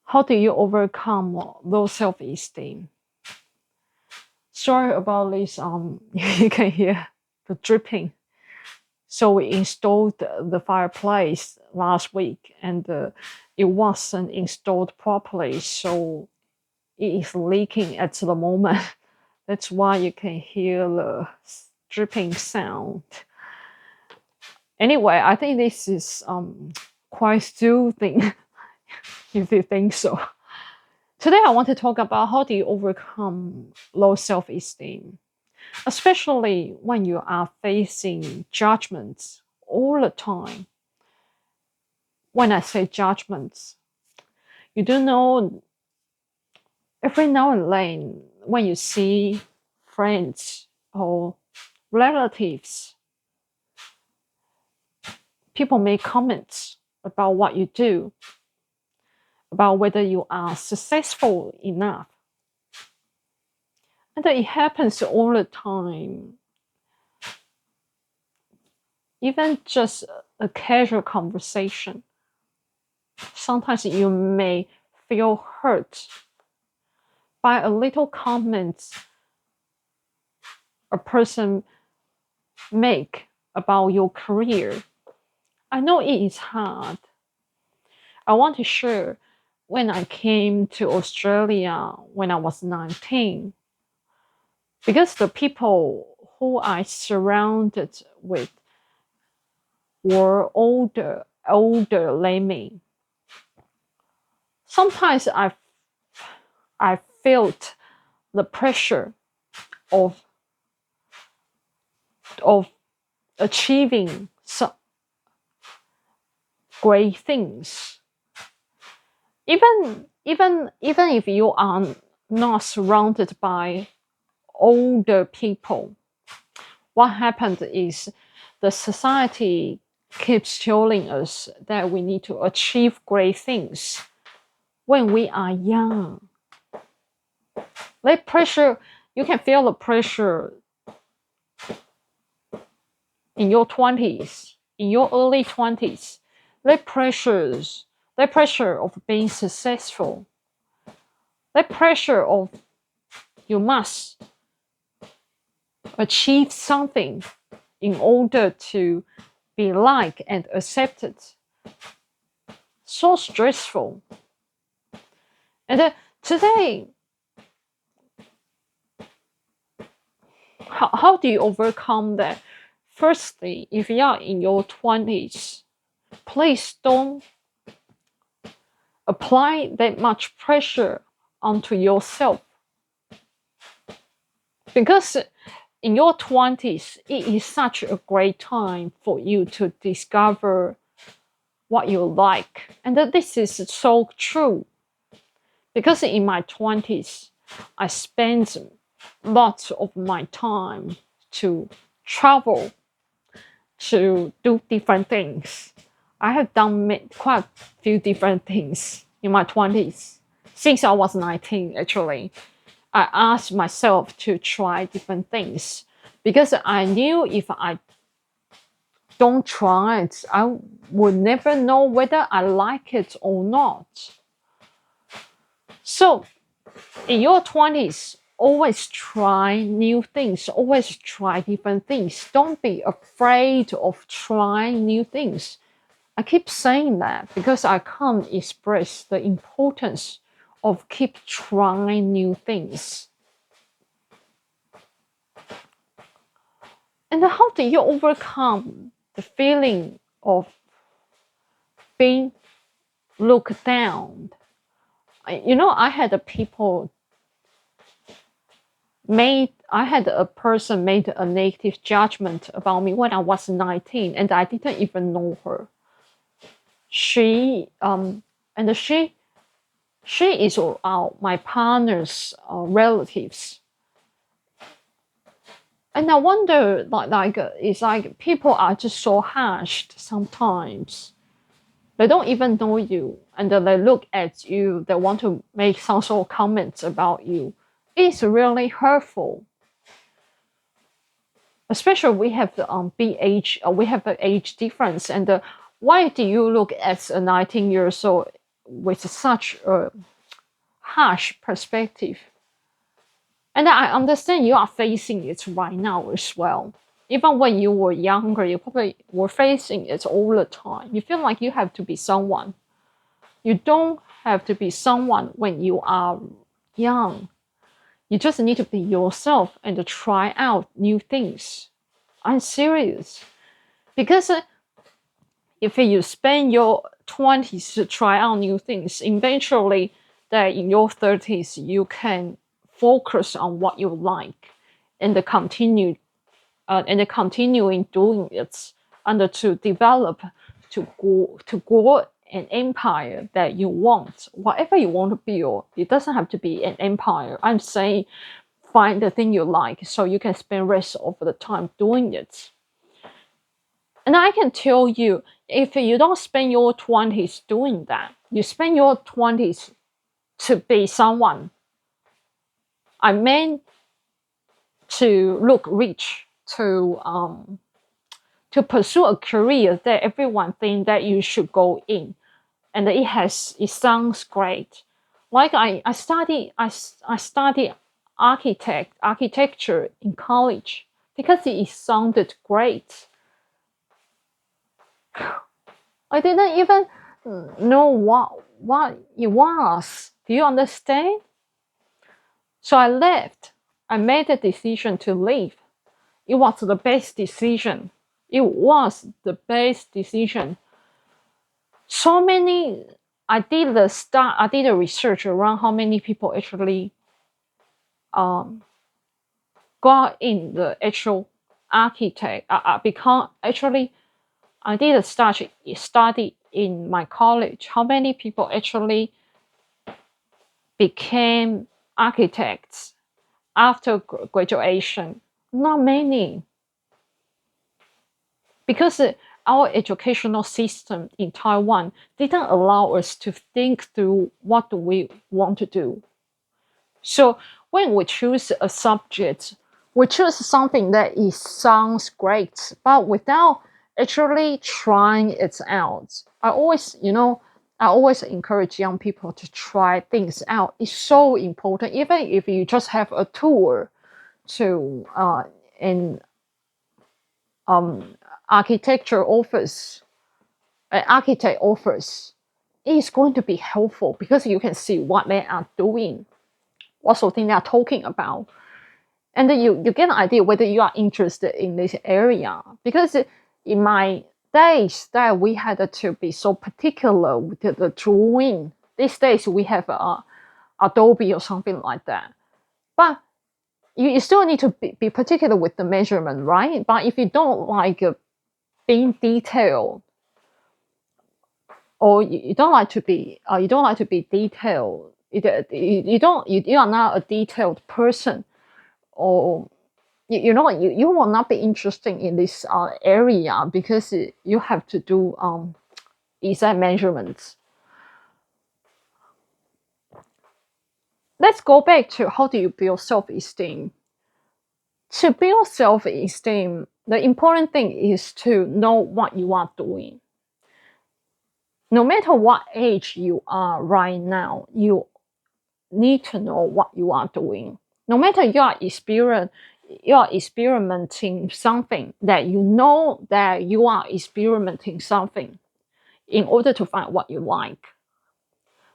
How do you overcome low self-esteem? Sorry about this. You can hear the dripping. So we installed the fireplace last week, and it wasn't installed properly, so it is leaking at the moment. That's why you can hear the dripping sound. Anyway, I think this is quite soothing, if you think so. Today, I want to talk about how do you overcome low self-esteem, especially when you are facing judgments all the time. When I say judgments, you do know every now and then when you see friends or relatives, people make comments about what you do, about whether you are successful enough. And it happens all the time. Even just a casual conversation. Sometimes you may feel hurt by a little comment a person make about your career. I know it is hard. I want to share when I came to Australia when I was 19, because the people who I surrounded with were older than me. Sometimes I felt the pressure of achieving some great things. Even if you are not surrounded by older people, what happens is the society keeps telling us that we need to achieve great things when we are young. That pressure, you can feel the pressure in your 20s, in your early 20s. That pressure of being successful, that pressure of you must achieve something in order to be liked and accepted. So stressful. And today, how do you overcome that? Firstly, if you are in your 20s, please don't apply that much pressure onto yourself. Because in your 20s, it is such a great time for you to discover what you like. And this is so true. Because in my 20s, I spent lots of my time to travel, to do different things. I have done quite a few different things in my 20s. Since I was 19, actually, I asked myself to try different things because I knew if I don't try it, I would never know whether I like it or not. So, in your 20s, always try new things, always try different things. Don't be afraid of trying new things. I keep saying that because I can't express the importance of keep trying new things. And how do you overcome the feeling of being looked down? I had a person made a negative judgment about me when I was 19, and I didn't even know her. She is my partner's relatives. And I wonder, it's like people are just so harsh sometimes. They don't even know you, and then they look at you. They want to make some sort of comments about you. It's really hurtful. Especially we have the we have an age difference. And why do you look at a 19 years old with such a harsh perspective. And I understand you are facing it right now as well. Even when you were younger, you probably were facing it all the time. You feel like you have to be someone. You don't have to be someone when you are young. You just need to be yourself and to try out new things. I'm serious. Because if you spend your 20s to try out new things, eventually that in your 30s you can focus on what you like and continuing doing it and to develop to grow an empire that you want. Whatever you want to build, it doesn't have to be an empire. I'm saying find the thing you like so you can spend rest of the time doing it. And I can tell you, if you don't spend your 20s doing that, you spend your 20s to be someone. I mean, to look rich, to pursue a career that everyone thinks that you should go in, and it sounds great. Like I study architecture in college because it sounded great. I didn't even know what it was. Do you understand? So I left. I made a decision to leave. It was the best decision. It was the best decision. So many. I did the research around how many people actually got in the actual architect. Because actually, I did a study in my college. How many people actually became architects after graduation? Not many. Because our educational system in Taiwan didn't allow us to think through what do we want to do. So when we choose a subject, we choose something that sounds great, but without actually trying it out. I always encourage young people to try things out. It's so important, even if you just have a tour to an architecture office, an architect office. It's going to be helpful because you can see what they are doing, what sort of thing they are talking about. And then you get an idea whether you are interested in this area. Because in my days that we had to be so particular with the drawing. These days we have Adobe or something like that. But you still need to be particular with the measurement, right? But if you don't like being detailed, or you don't like to be detailed, you are not a detailed person, or you will not be interested in this area because you have to do exact measurements. Let's go back to how do you build self-esteem. To build self-esteem, the important thing is to know what you are doing. No matter what age you are right now, you need to know what you are doing. No matter you are experimenting something, that you know that you are experimenting something in order to find what you like.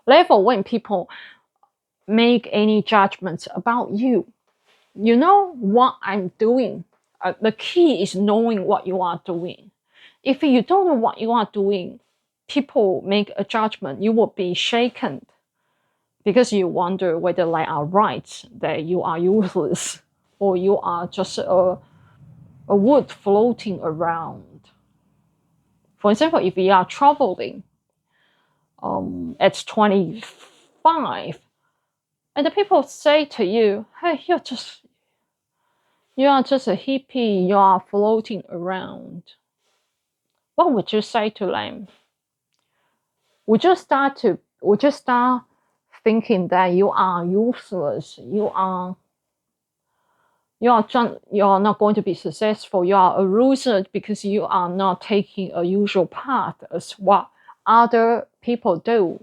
Therefore, when people make any judgments about you, you know what I'm doing. The key is knowing what you are doing. If you don't know what you are doing, people make a judgment, you will be shaken because you wonder whether they are right, that you are useless, or you are just a wood floating around. For example, if you are traveling at 25, and the people say to you, hey, you are just a hippie, you are floating around. What would you say to them? Would you start thinking that you are useless, you are not going to be successful, you are a loser because you are not taking a usual path as what other people do?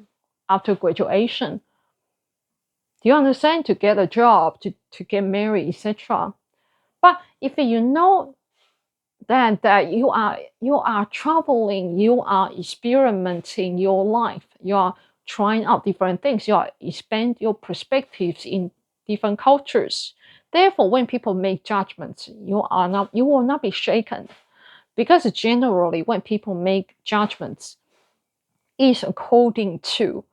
after graduation. Do you understand? To get a job, to get married, etc. But if you know that you are traveling, you are experimenting your life, you are trying out different things, you are expand your perspectives in different cultures. Therefore, when people make judgments, you will not be shaken, because generally when people make judgments, is according to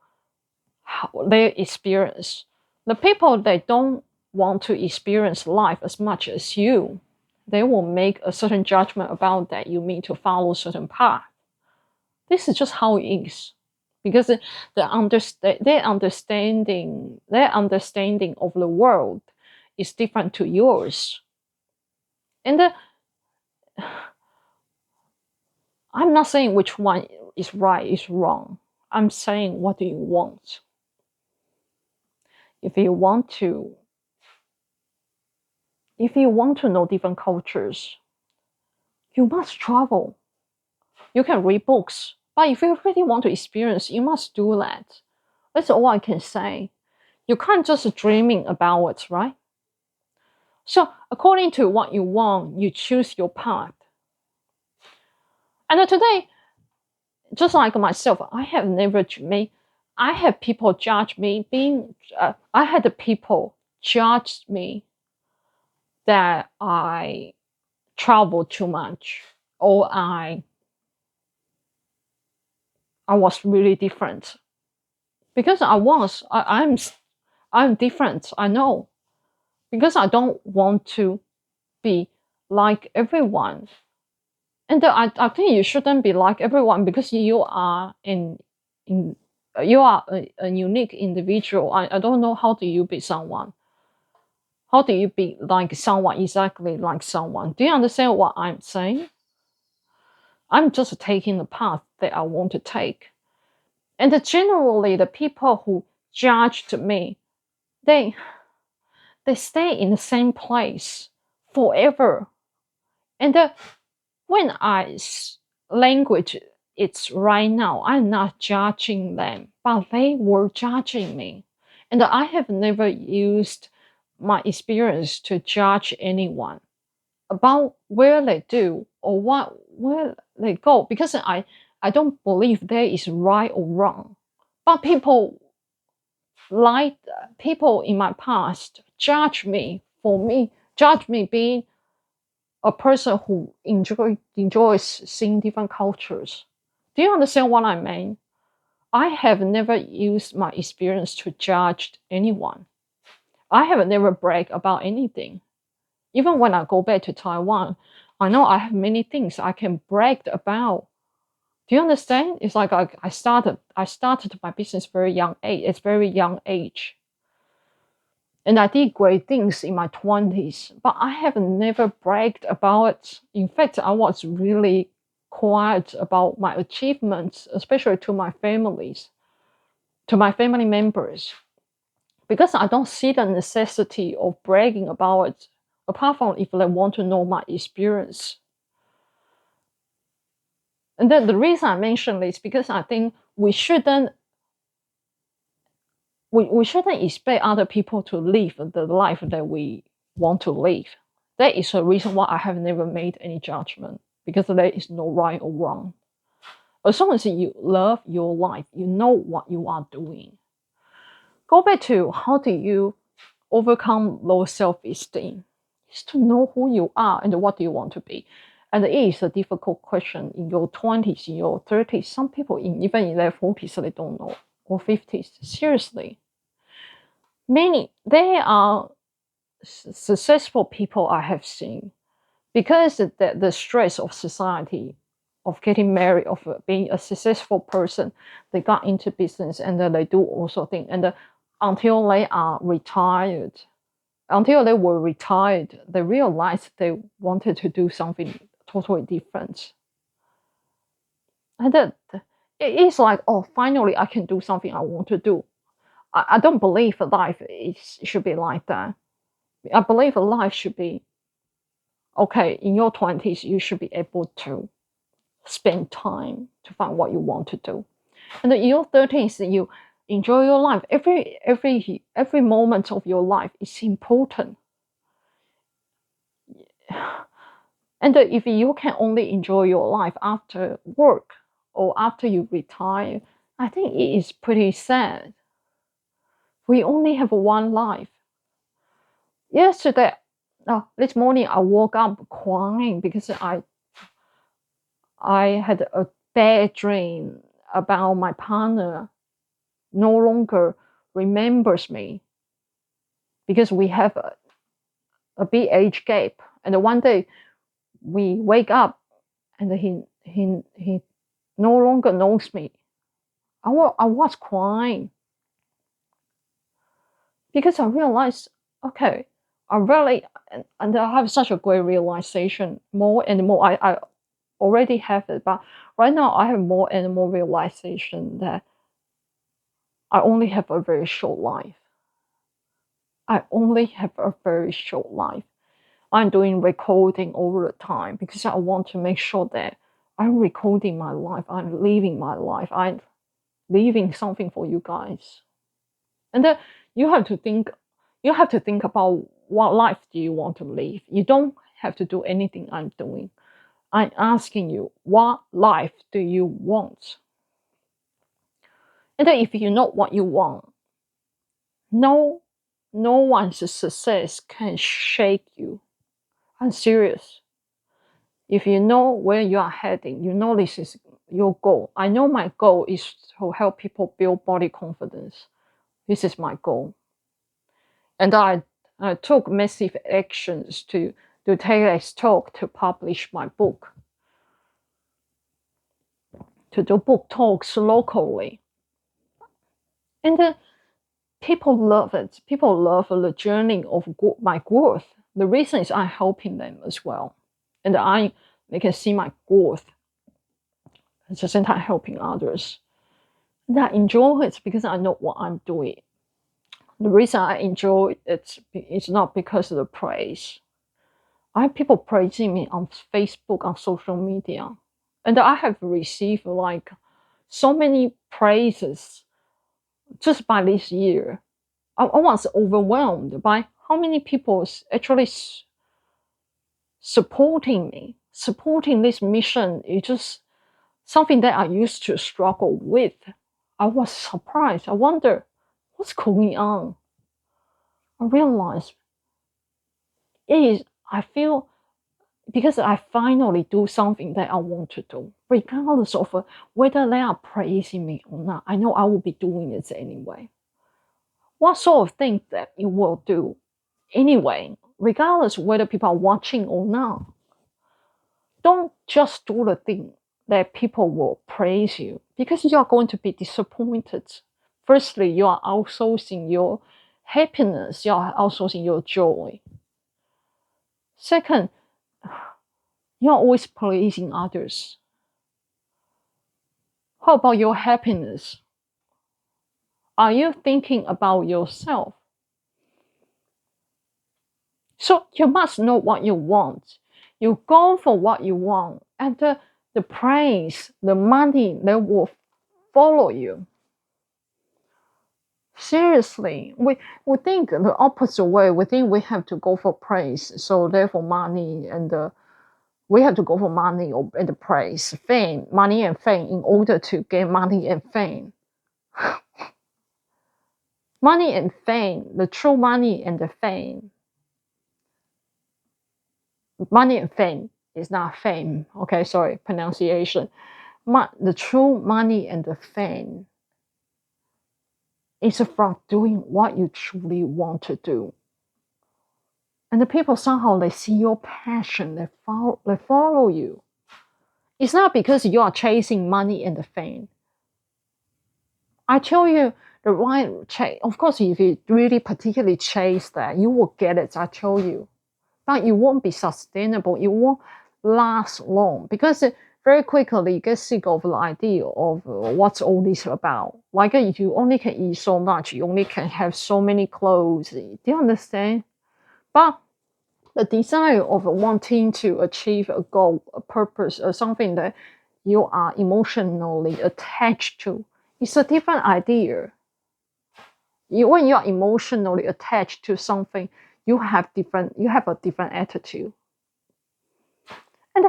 their experience. The people that don't want to experience life as much as you, they will make a certain judgment about that you mean to follow a certain path. This is just how it is, because their understanding of the world is different to yours. And I'm not saying which one is right, is wrong. I'm saying, what do you want? If you want to know different cultures, you must travel. You can read books, but if you really want to experience, you must do that. That's all I can say. You can't just dreaming about it, right? So according to what you want, you choose your path. And today, just like myself, I had people judge me I had the people judge me that I travel too much, or I was really different, because I'm different. I know, because I don't want to be like everyone. And I think you shouldn't be like everyone, because you are a unique individual. I don't know, how do you be someone? How do you be like someone, exactly like someone? Do you understand what I'm saying? I'm just taking the path that I want to take. And generally, the people who judged me, they stay in the same place forever. And when language it's right now, I'm not judging them, but they were judging me. And I have never used my experience to judge anyone about where they do or where they go, because I don't believe there is right or wrong. But like people in my past judge me being a person who enjoys seeing different cultures. Do you understand what I mean? I have never used my experience to judge anyone. I have never bragged about anything. Even when I go back to Taiwan, I know I have many things I can brag about. Do you understand? It's like I started my business very young age. It's very young age. And I did great things in my 20s, but I have never bragged about it. In fact, I was really quiet about my achievements, especially to my family members, because I don't see the necessity of bragging about it, apart from if they want to know my experience. And then the reason I mention this, because I think we shouldn't expect other people to live the life that we want to live. That is the reason why I have never made any judgment, because there is no right or wrong. As long as you love your life, you know what you are doing. Go back to, how do you overcome low self-esteem? It's to know who you are and what do you want to be. And it is a difficult question in your 20s, in your 30s. Some people, even in their 40s, they don't know, or 50s. Seriously. They are successful people I have seen, because the stress of society, of getting married, of being a successful person, they got into business, and then they do also things. And until they are retired, until they were retired, they realized they wanted to do something totally different. And that it is like, oh, finally I can do something I want to do. I don't believe life should be like that. I believe life should be, okay, in your 20s, you should be able to spend time to find what you want to do. And in your 30s, enjoy your life. Every moment of your life is important. And if you can only enjoy your life after work or after you retire, I think it is pretty sad. We only have one life. Yesterday, this morning, I woke up crying because I had a bad dream about my partner no longer remembers me because we have a big age gap. And one day we wake up and he no longer knows me. I was crying because I realized, okay, I really, and I have such a great realization more and more. I already have it, but right now I have more and more realization that I only have a very short life. I only have a very short life. I'm doing recording all the time because I want to make sure that I'm recording my life. I'm living my life. I'm leaving something for you guys. And then you have to think. You have to think about what life do you want to live. You don't have to do anything I'm doing. I'm asking you, what life do you want? And then if you know what you want, no one's success can shake you. I'm serious. If you know where you are heading, you know this is your goal. I know my goal is to help people build body confidence. This is my goal. And I took massive actions to take a talk, to publish my book, to do book talks locally. And people love it. People love the journey of my growth. The reason is I'm helping them as well. And they can see my growth at the same time helping others. And I enjoy it because I know what I'm doing. The reason I enjoy it is not because of the praise. I have people praising me on Facebook, on social media. And I have received like so many praises just by this year. I was overwhelmed by how many people actually supporting me, supporting this mission. It's just something that I used to struggle with. I was surprised. I wonder what's going on. I realized I feel because I finally do something that I want to do, regardless of whether they are praising me or not. I know I will be doing it anyway. What sort of thing that you will do anyway, regardless whether people are watching or not. Don't just do the thing that people will praise you because you are going to be disappointed. Firstly, you are outsourcing your happiness, you are outsourcing your joy. Second, you're always praising others. How about your happiness? Are you thinking about yourself? So you must know what you want. You go for what you want, and the praise, the money, they will follow you. Seriously, we think the opposite way. We think we have to go for praise, so therefore money, and we have to go for money and the praise, fame, money and fame in order to get money and fame. Money and fame, the true money and the fame. Money and fame is not fame. Okay, sorry, pronunciation. The true money and the fame is from doing what you truly want to do. And the people somehow they see your passion, they follow you. It's not because you are chasing money and the fame. I tell you, the right of course, if you really particularly chase that, you will get it. I tell you, but it won't be sustainable. It won't last long because very quickly you get sick of the idea of what's all this about. Like you only can eat so much, you only can have so many clothes. Do you understand? But the desire of wanting to achieve a goal, a purpose, or something that you are emotionally attached to, is a different idea. when you are emotionally attached to something, you have a different attitude. And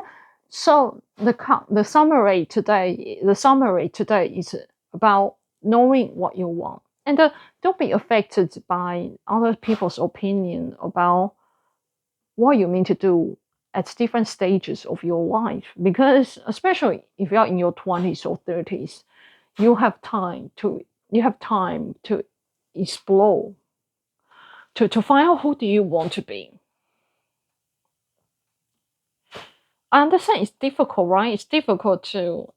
so the summary today is about knowing what you want, and don't be affected by other people's opinion about what you mean to do at different stages of your life. Because especially if you are in your 20s or 30s, you have time to explore, to find out who do you want to be. I understand it's difficult, right? It's difficult to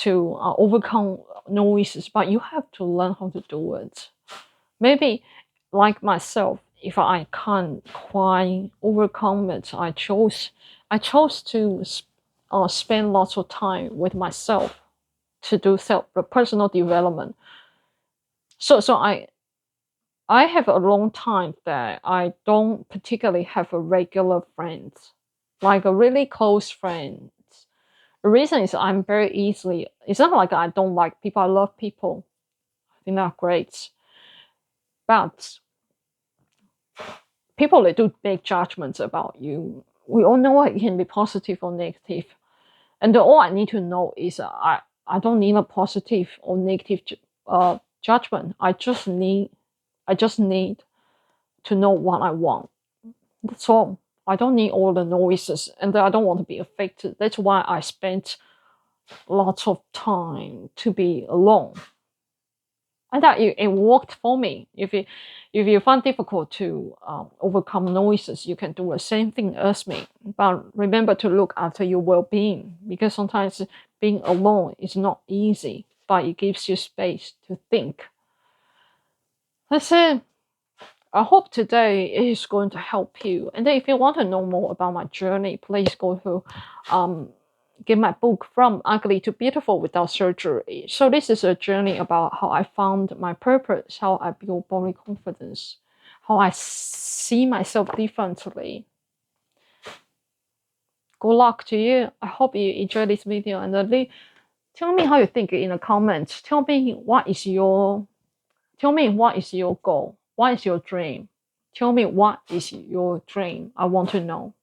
overcome noises, but you have to learn how to do it. Maybe, like myself, if I can't quite overcome it, I chose to spend lots of time with myself to do personal development. So I have a long time that I don't particularly have a regular friends, like a really close friend. The reason is I'm very easily. It's not like I don't like people. I love people. I think they're great, but people that do make judgments about you. We all know it can be positive or negative, and all I need to know is I don't need a positive or negative judgment. I just need to know what I want. That's all. I don't need all the noises, and I don't want to be affected. That's why I spent lots of time to be alone. And that it worked for me. If you find difficult to overcome noises, you can do the same thing as me. But remember to look after your well-being, because sometimes being alone is not easy, but it gives you space to think. That's it. I hope today is going to help you. And then if you want to know more about my journey, please go to get my book From Ugly to Beautiful Without Surgery. So this is a journey about how I found my purpose, how I build body confidence, how I see myself differently. Good luck to you. I hope you enjoy this video, and tell me how you think in the comments. Tell me what is your goal? What is your dream? Tell me what is your dream. I want to know.